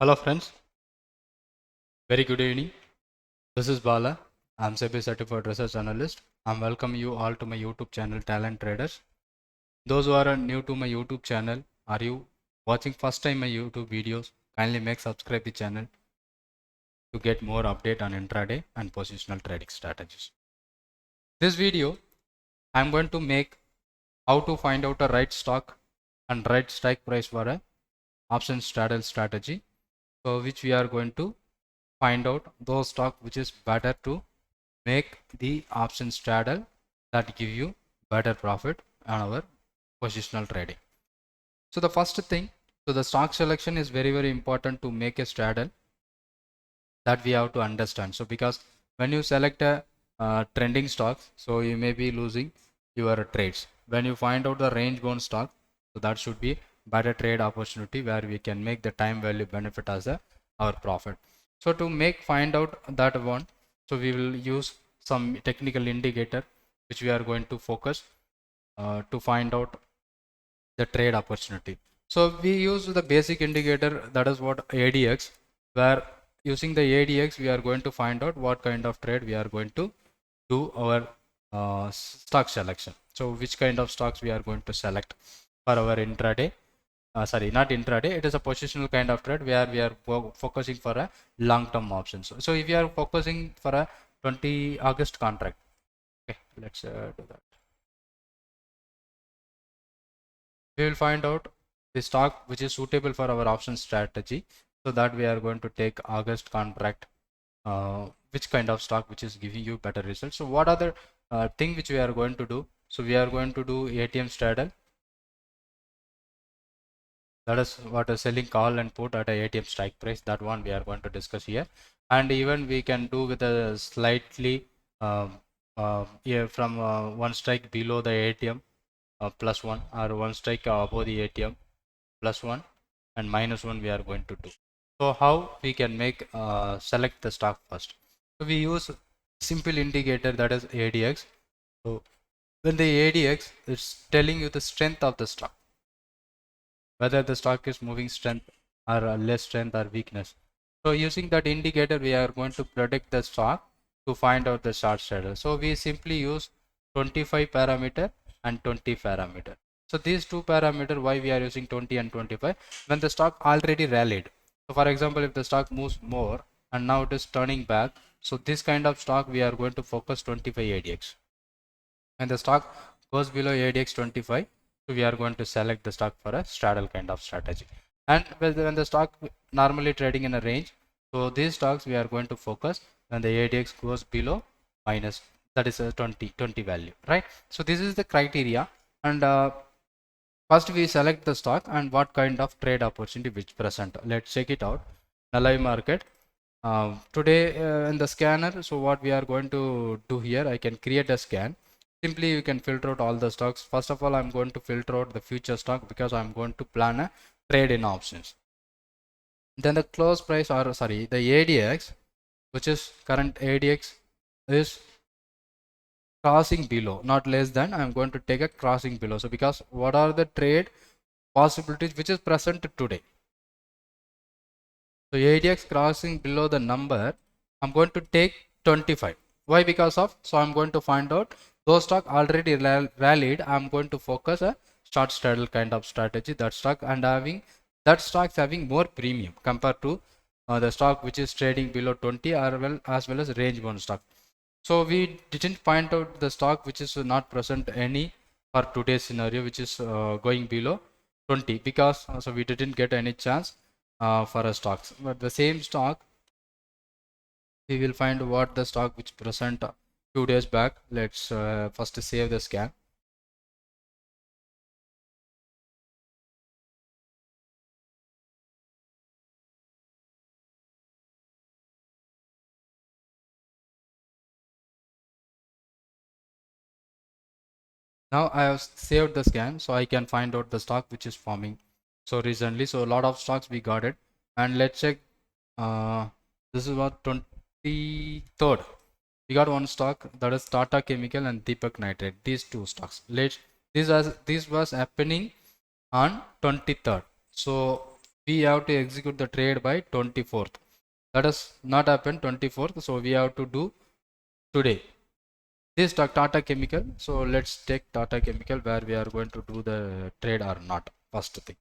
Hello friends, very good evening. This is Bala. I'm SEBI certified research analyst. I'm welcome you all to my YouTube channel Talent Traders. Those who are new to my YouTube channel, are you watching first time my YouTube videos? Kindly make subscribe the channel to get more update on intraday and positional trading strategies. This video I'm going to make how to find out a right stock and right strike price for a option straddle strategy. So which we are going to find out those stock which is better to make the option straddle that give you better profit on our positional trading. So the first thing, so the stock selection is very important to make a straddle, that we have to understand. So because when you select a trending stocks, so you may be losing your trades. When you find out the range bound stock, so that should be better trade opportunity where we can make the time value benefit as our profit. So to make find out that one, so we will use some technical indicator which we are going to focus to find out the trade opportunity. So we use the basic indicator, that is what ADX, where using the ADX we are going to find out what kind of trade we are going to do our stock selection. So which kind of stocks we are going to select for our intraday. Sorry, not intraday, it is a positional kind of trade where we are focusing for a long-term options. So if you are focusing for a 20 August contract, okay, let's do that. We will find out the stock which is suitable for our option strategy, so that we are going to take August contract, which kind of stock which is giving you better results. So what are the thing which we are going to do? So we are going to do ATM straddle, that is what is selling call and put at a ATM strike price. That one we are going to discuss here, and even we can do with a slightly yeah, from one strike below the ATM plus one, or one strike above the ATM plus one, and minus one we are going to do. So how we can make select the stock first? So we use simple indicator, that is ADX. So when the ADX is telling you the strength of the stock, whether the stock is moving strength or less strength or weakness. So using that indicator we are going to predict the stock to find out the short straddle. So we simply use 25 parameter and 20 parameter. So these two parameter, why we are using 20 and 25? When the stock already rallied. So for example, if the stock moves more and now it is turning back, so this kind of stock we are going to focus 25 ADX. When the stock goes below ADX 25, so we are going to select the stock for a straddle kind of strategy. And when the stock normally trading in a range, so these stocks we are going to focus when the ADX goes below minus, that is a 20 value, right? So this is the criteria, and first we select the stock and what kind of trade opportunity which present. Let's check it out. The live market today in the scanner. So what we are going to do here, I can create a scan. Simply you can filter out all the stocks. First of all, I'm going to filter out the future stock because I'm going to plan a trade in options. Then the close price, or sorry, the ADX, which is current ADX, is crossing below, not less than. I'm going to take a crossing below. So because what are the trade possibilities which is present today? So ADX crossing below the number, I'm going to take 25. Why? Because of, so I'm going to find out those stock already rallied. I'm going to focus a short straddle kind of strategy, that stock, and having that stocks having more premium compared to the stock which is trading below 20, or well as well as range bound stock. So we didn't find out the stock which is not present any for today's scenario, which is going below 20, because so we didn't get any chance for a stocks. But the same stock, we will find what the stock which present 2 days back. Let's first save the scan. Now I have saved the scan, so I can find out the stock which is forming so recently. So a lot of stocks we got it, and let's check. This is what 23rd. We got one stock, that is Tata Chemical and Deepak Nitrite. These two stocks. This was happening on 23rd. So we have to execute the trade by 24th. That has not happened 24th, so we have to do today. This Tata Chemical, so let's take Tata Chemical where we are going to do the trade or not, first thing.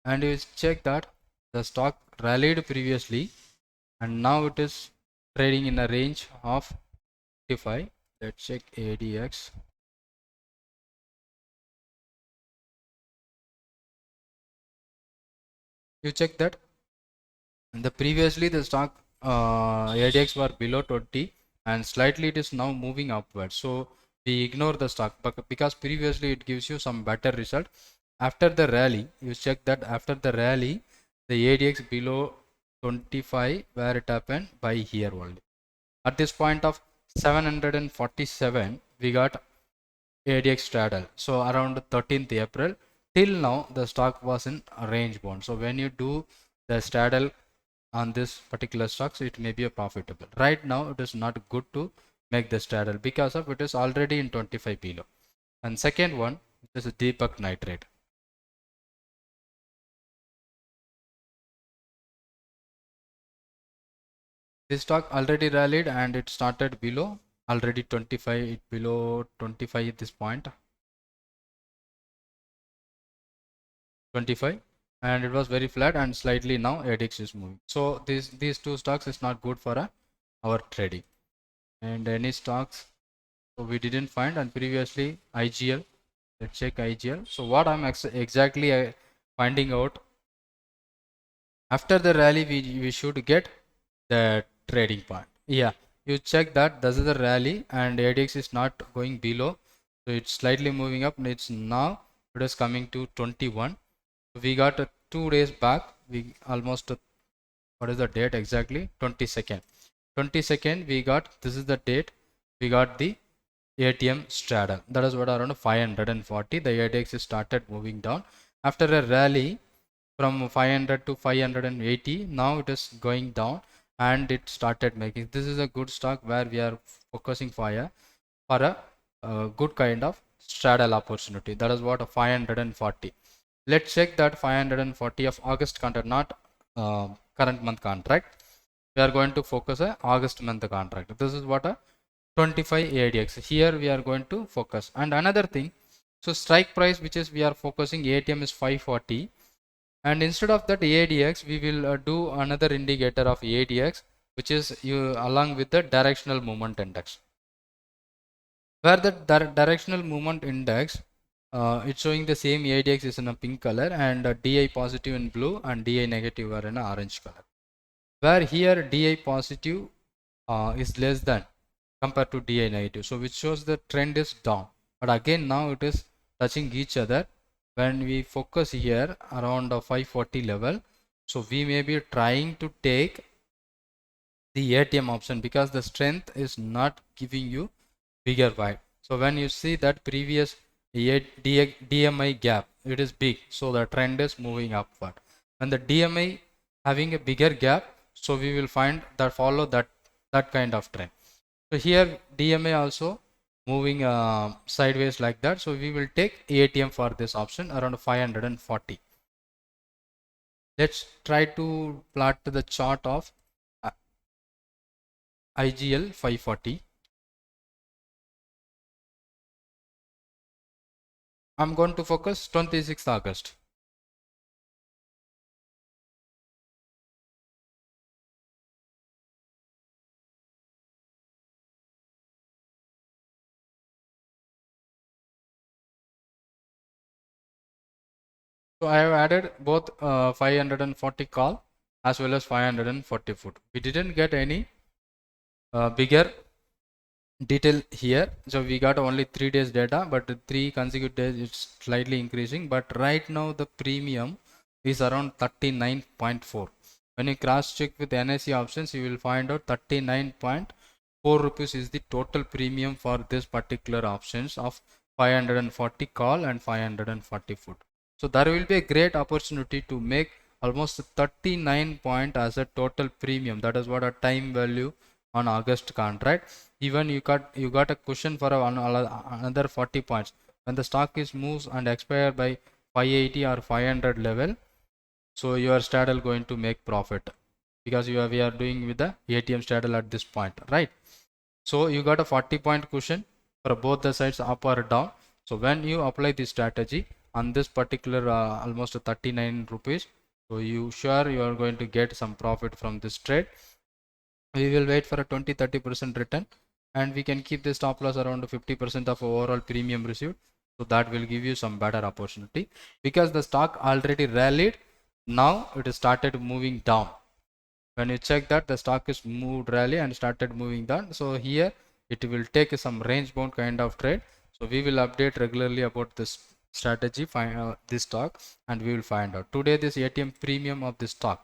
And you check that the stock rallied previously and now it is trading in a range of 55. Let's check ADX. You check that in the previously the stock ADX were below 20 and slightly it is now moving upwards, so we ignore the stock because previously it gives you some better result. After the rally, you check that after the rally the ADX below 25 where it happened by here only. At this point of 747 we got ADX straddle, so around 13th April till now the stock was in range bound. So when you do the straddle on this particular stocks, it may be a profitable. Right now it is not good to make the straddle because of it is already in 25 below. And second one is Deepak Nitrite. This stock already rallied and it started below already 25, it below 25 at this point, 25, and it was very flat and slightly now ADX is moving. So these two stocks is not good for our trading. And any stocks, so we didn't find. And previously IGL, let's check IGL. So what I'm exactly finding out, after the rally we should get the trading point. Yeah, you check that this is the rally and ADX is not going below, so it's slightly moving up. It's now it is coming to 21. We got 2 days back, we almost what is the date exactly, 22nd we got, this is the date we got the ATM straddle, that is what around 540 the ADX started moving down after a rally from 500 to 580. Now it is going down and it started making, this is a good stock where we are focusing for a good kind of straddle opportunity, that is what 540. Let's check that 540 of August contract, not current month contract. We are going to focus on August month contract. This is what a 25 ADX. Here we are going to focus. And another thing, so strike price which is we are focusing ATM is 540, and instead of that ADX we will do another indicator of ADX which is along with the directional movement index, where the directional movement index it's showing the same ADX is in a pink color and DI positive in blue and DI negative are in a orange color, where here DI positive is less than compared to DI negative, so which shows the trend is down. But again now it is touching each other. When we focus here around a 540 level, so we may be trying to take the ATM option because the strength is not giving you bigger wide. So when you see that previous DMI gap, it is big, so the trend is moving upward. When the DMI having a bigger gap, so we will find that follow that kind of trend. So here DMA also moving sideways like that, so we will take ATM for this option around 540. Let's try to plot the chart of IGL 540. I'm going to focus 26th August. So I have added both 540 call as well as 540 foot. We didn't get any bigger detail here, so we got only 3 days data, but 3 consecutive days it's slightly increasing, but right now the premium is around 39.4. when you cross check with NIC options, you will find out 39.4 rupees is the total premium for this particular options of 540 call and 540 foot. So there will be a great opportunity to make almost 39 point as a total premium. That is what a time value on August contract. Even you got a cushion for another 40 points. When the stock is moves and expire by 580 or 500 level, So your straddle going to make profit because we are doing with the ATM straddle at this point, right? So you got a 40-point cushion for both the sides, up or down. So when you apply this strategy on this particular almost 39 rupees, so you sure you are going to get some profit from this trade. We will wait for a 20-30% return, and we can keep the stop loss around 50% of overall premium received. So that will give you some better opportunity because the stock already rallied. Now it started moving down. When you check that the stock is moved rally and started moving down, so here it will take some range bound kind of trade. So we will update regularly about this strategy, find this stock, and we will find out today this ATM premium of this stock.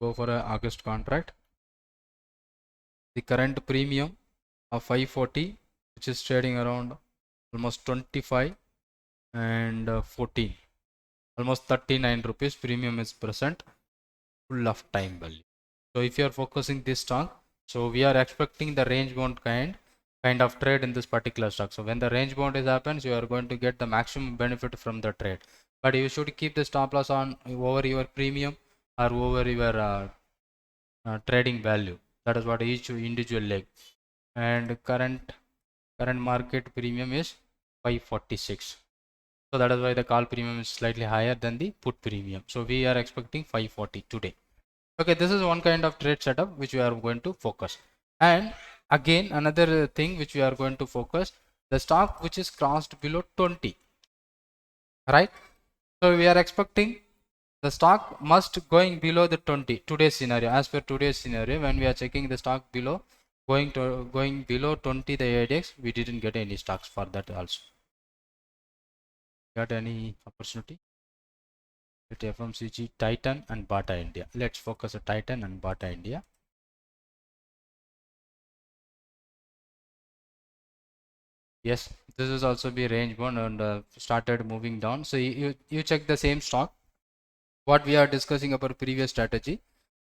Go for a August contract. The current premium of 540, which is trading around almost 25 and 14, almost 39 rupees premium is present, full of time value. So if you are focusing this stock, so we are expecting the range bound kind of trade in this particular stock. So when the range bound is happens, you are going to get the maximum benefit from the trade. But you should keep the stop loss on over your premium or over your trading value. That is what each individual leg. And current market premium is 546. So that is why the call premium is slightly higher than the put premium. So we are expecting 540 today. Okay, this is one kind of trade setup which we are going to focus. And again another thing which we are going to focus, the stock which is crossed below 20, right? So we are expecting the stock must going below the 20 today's scenario. As per today's scenario, when we are checking the stock below going below 20 the ADX, we didn't get any stocks for that also. Got any opportunity with FMCG, Titan and Bata India? Let's focus on Titan and Bata India. Yes, this is also be range bound and started moving down. So you check the same stock what we are discussing about previous strategy.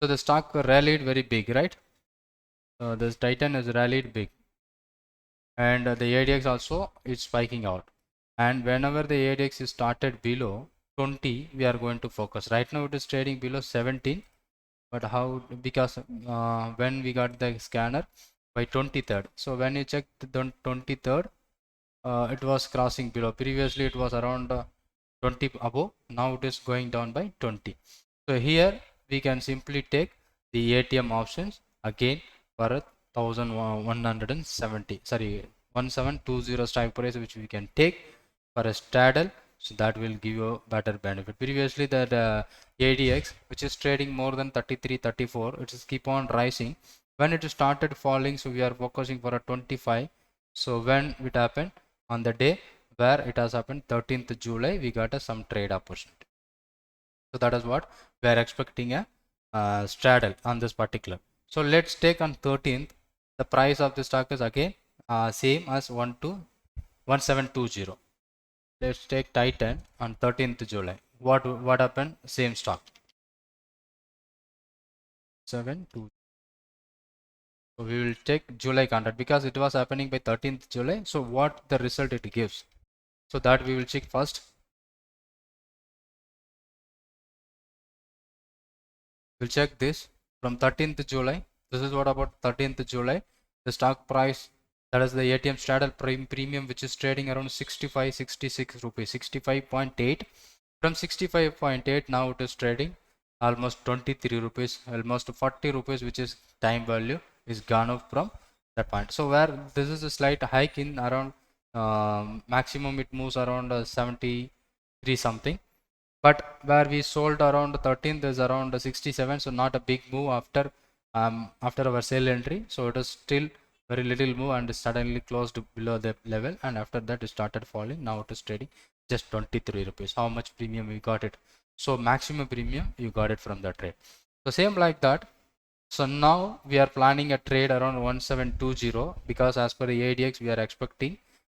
So the stock rallied very big, right? This Titan has rallied big, and the ADX also is spiking out. And whenever the ADX is started below 20, we are going to focus. Right now it is trading below 17, but how? Because when we got the scanner by 23rd, so when you check the 23rd, it was crossing below. Previously it was around 20 above, now it is going down by 20. So here we can simply take the ATM options again for 1170, sorry, 1720 strike price, which we can take for a straddle. So that will give you a better benefit. Previously that ADX, which is trading more than 33 34, it is keep on rising. When it started falling, so we are focusing for a 25. So when it happened on the day where it has happened 13th July, we got some trade opportunity. So that is what we are expecting a straddle on this particular. So let's take on 13th, the price of the stock is again same as 1720. Let's take Titan on 13th July. What happened? Same stock 720. So we will take July contract because it was happening by 13th July. So what the result it gives? So that we will check first. We'll check this from 13th July. This is what about 13th July. The stock price, that is the ATM straddle premium, which is trading around 66 rupees, 65.8. From 65.8 now it is trading almost 23 rupees, almost 40 rupees, which is time value is gone up from that point. So where this is a slight hike in around maximum it moves around 73 something, but where we sold around 13th is around 67, so not a big move after our sale entry. So it is still very little move and suddenly closed below the level, and after that it started falling. Now it is trading just 23 rupees. How much premium we got it? So maximum premium you got it from the trade. So same like that. So now we are planning a trade around 1720 because as per the ADX we are expecting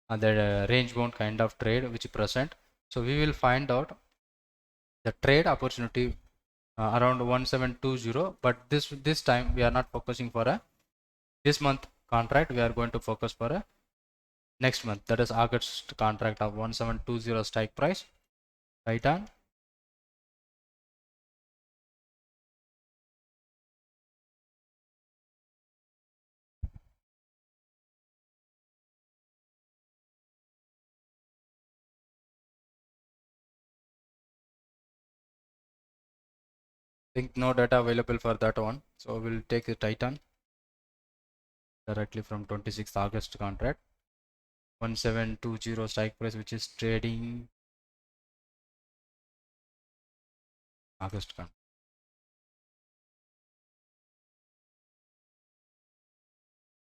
the range bound kind of trade which present. So we will find out the trade opportunity around 1720, but this time we are not focusing for a this month contract. We are going to focus for a next month, that is August contract of 1720 strike price. Right on. Think no data available for that one, so we'll take the Titan directly from 26th August contract 1720 strike price, which is trading August contract.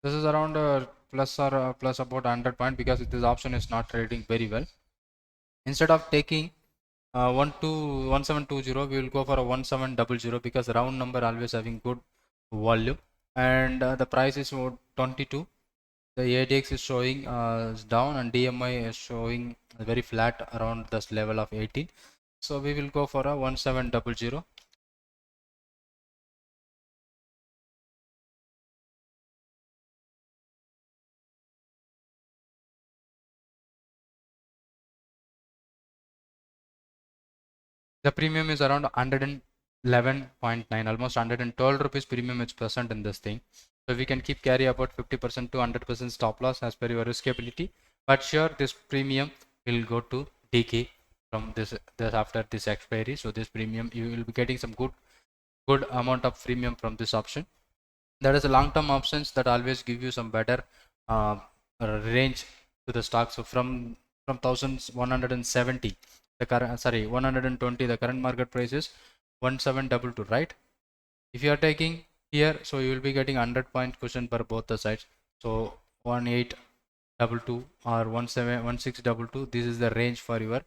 This is around plus about 100 point, because this option is not trading very well. Instead of taking 1720, we will go for a 1700, because round number always having good volume, and the price is 22. The ADX is showing down, and DMI is showing very flat around this level of 18. So we will go for a 1700. The premium is around 111.9, almost 112 rupees premium is present in this thing. So we can keep carry about 50% to 100% stop loss as per your risk ability. But sure, this premium will go to decay from this after this expiry. So this premium, you will be getting some good amount of premium from this option. That is a long-term options that always give you some better uh, range to the stock. So from 1170, the current 120, the current market price is 1722, right? If you are taking here, so you will be getting 100-point cushion per both the sides. So 1822 or 1622, this is the range for your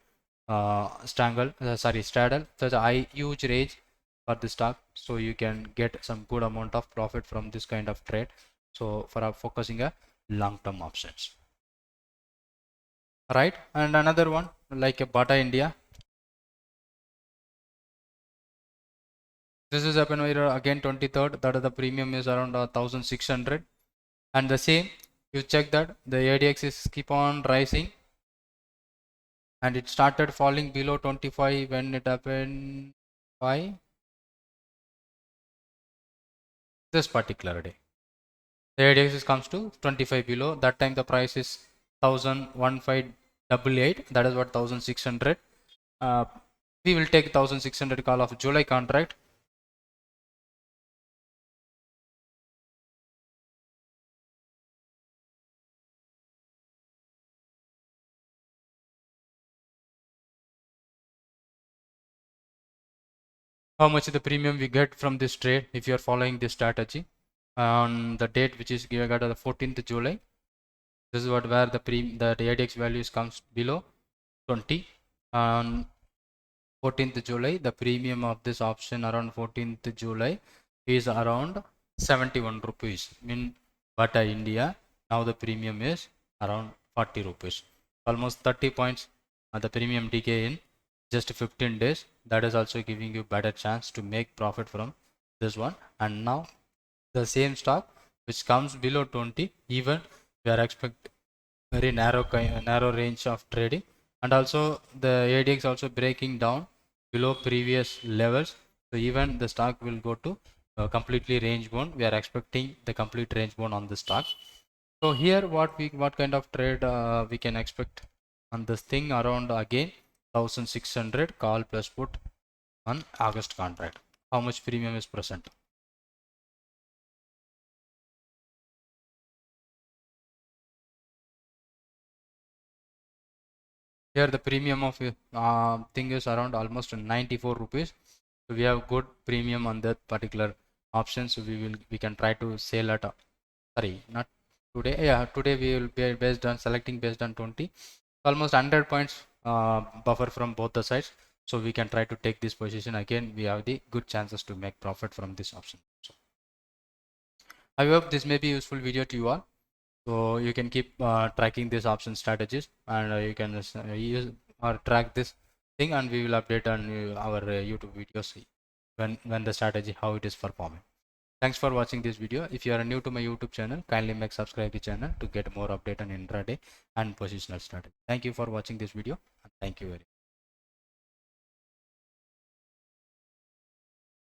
straddle. Such a huge range for the stock, so you can get some good amount of profit from this kind of trade. So for focusing a long-term options, right? And another one like a Bata India. This is happen again 23rd, that is the premium is around 1600, and the same you check that the ADX is keep on rising, and it started falling below 25 when it happened by this particular day. The ADX comes to 25 below. That time the price is 101588. That is what 1600. We will take 1600 call of July contract. How much the premium we get from this trade if you are following this strategy on the date which is given at the 14th July. This is what where the ADX values comes below 20. On 14th July, the premium of this option around 14th July is around 71 rupees. In Bata India, now the premium is around 40 rupees. Almost 30 points the premium decay in just 15 days. That is also giving you better chance to make profit from this one. And now the same stock which comes below 20, even we are expect very narrow range of trading, and also the ADX also breaking down below previous levels. So even the stock will go to completely range bound. We are expecting the complete range bound on the stock. So here what kind of trade we can expect on this thing around again 1600 call plus put on August contract. How much premium is present? Here the premium of thing is around almost 94 rupees. So we have good premium on that particular option. So we can try to sell at sorry, not today. Yeah, today we will be based on selecting based on 20, almost 100 points buffer from both the sides. So we can try to take this position again. We have the good chances to make profit from this option. So I hope this may be useful video to you all. So you can keep tracking these option strategies, and you can use or track this thing, and we will update on our YouTube videos when the strategy how it is performing. Thanks for watching this video. If you are new to my YouTube channel, kindly make subscribe the channel to get more update on intraday and positional strategy. Thank you for watching this video, and thank you very much.